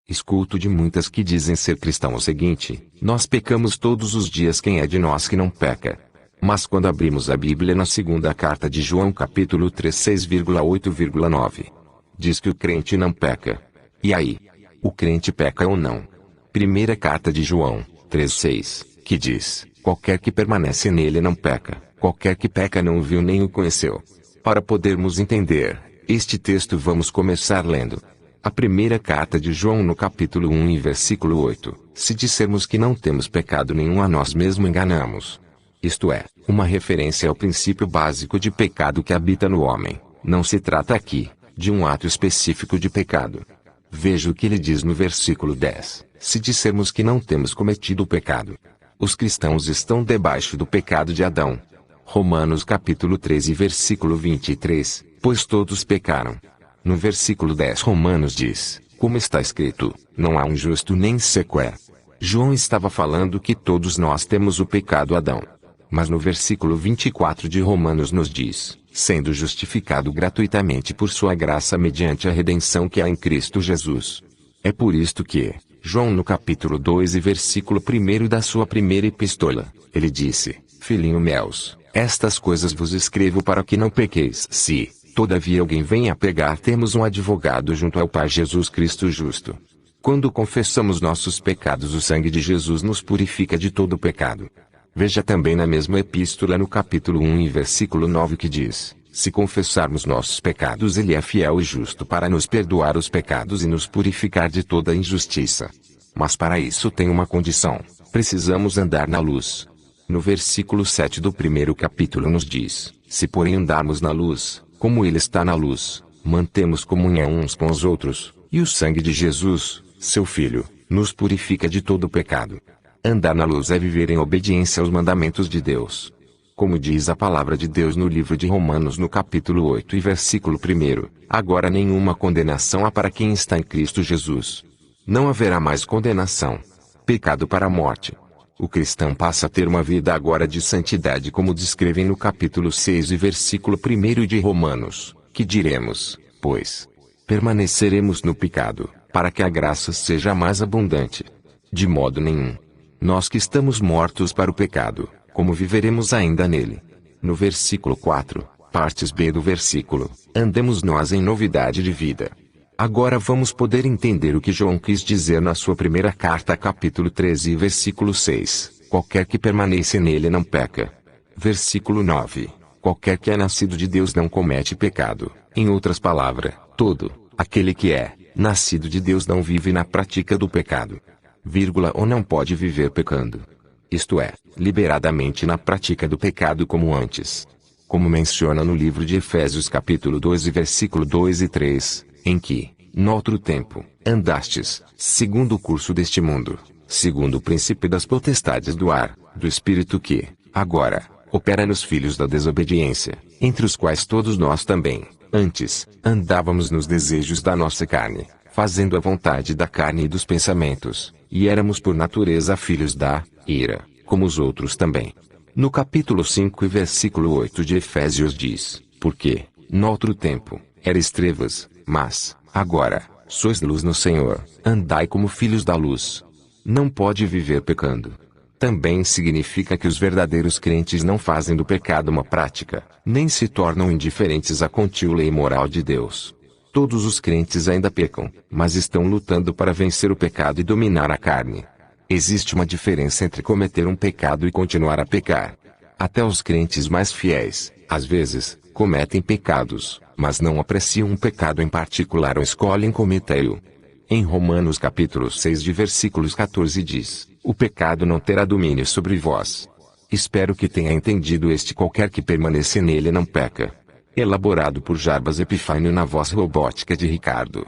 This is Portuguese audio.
Escuto de muitas que dizem ser cristão o seguinte: nós pecamos todos os dias, quem é de nós que não peca? Mas quando abrimos a Bíblia na segunda carta de João capítulo 3 6,8,9, diz que o crente não peca. E aí? O crente peca ou não? Primeira carta de João 3,6, que diz: qualquer que permanece nele não peca, qualquer que peca não o viu nem o conheceu. Para podermos entender este texto, vamos começar lendo a primeira carta de João no capítulo 1 e versículo 8. Se dissermos que não temos pecado nenhum, a nós mesmos enganamos. Isto é, uma referência ao princípio básico de pecado que habita no homem. Não se trata aqui de um ato específico de pecado. Veja o que ele diz no versículo 10. Se dissermos que não temos cometido o pecado, os cristãos estão debaixo do pecado de Adão. Romanos capítulo 13 versículo 23, pois todos pecaram. No versículo 10 Romanos diz, como está escrito, não há um justo nem sequer. João estava falando que todos nós temos o pecado Adão. Mas no versículo 24 de Romanos nos diz, sendo justificado gratuitamente por sua graça mediante a redenção que há em Cristo Jesus. É por isto que, João no capítulo 2 e versículo 1 da sua primeira epístola, ele disse, filhinho meus, estas coisas vos escrevo para que não pequeis. Se, todavia alguém vem a pecar, temos um advogado junto ao Pai, Jesus Cristo justo. Quando confessamos nossos pecados, o sangue de Jesus nos purifica de todo pecado. Veja também na mesma epístola no capítulo 1 e versículo 9 que diz, se confessarmos nossos pecados, ele é fiel e justo para nos perdoar os pecados e nos purificar de toda injustiça. Mas para isso tem uma condição: precisamos andar na luz. No versículo 7 do primeiro capítulo nos diz, se porém andarmos na luz, como ele está na luz, mantemos comunhão uns com os outros, e o sangue de Jesus, seu Filho, nos purifica de todo pecado. Andar na luz é viver em obediência aos mandamentos de Deus. Como diz a palavra de Deus no livro de Romanos no capítulo 8 e versículo 1, agora nenhuma condenação há para quem está em Cristo Jesus. Não haverá mais condenação. Pecado para a morte. O cristão passa a ter uma vida agora de santidade, como descrevem no capítulo 6 e versículo 1 de Romanos, que diremos, pois, permaneceremos no pecado, para que a graça seja mais abundante? De modo nenhum. Nós que estamos mortos para o pecado, como viveremos ainda nele? No versículo 4, partes B do versículo, andemos nós em novidade de vida. Agora vamos poder entender o que João quis dizer na sua primeira carta, capítulo 13 e versículo 6, qualquer que permaneça nele não peca. Versículo 9, qualquer que é nascido de Deus não comete pecado. Em outras palavras, todo aquele que é nascido de Deus não vive na prática do pecado, ou não pode viver pecando. Isto é, liberadamente na prática do pecado como antes. Como menciona no livro de Efésios capítulo 2 e versículo 2 e 3, em que, no outro tempo, andastes, segundo o curso deste mundo, segundo o princípio das potestades do ar, do espírito que, agora, opera nos filhos da desobediência, entre os quais todos nós também, antes, andávamos nos desejos da nossa carne, fazendo a vontade da carne e dos pensamentos, e éramos por natureza filhos da ira, como os outros também. No capítulo 5 e versículo 8 de Efésios diz, porque, no outro tempo, erais trevas, mas, agora, sois luz no Senhor, andai como filhos da luz. Não pode viver pecando. Também significa que os verdadeiros crentes não fazem do pecado uma prática, nem se tornam indiferentes à contínua lei moral de Deus. Todos os crentes ainda pecam, mas estão lutando para vencer o pecado e dominar a carne. Existe uma diferença entre cometer um pecado e continuar a pecar. Até os crentes mais fiéis, às vezes, cometem pecados, mas não apreciam um pecado em particular ou escolhem cometê-lo. Em Romanos capítulo 6 de versículos 14 diz, o pecado não terá domínio sobre vós. Espero que tenha entendido este qualquer que permanecer nele não peca. Elaborado por Jarbas Epifânio na voz robótica de Ricardo.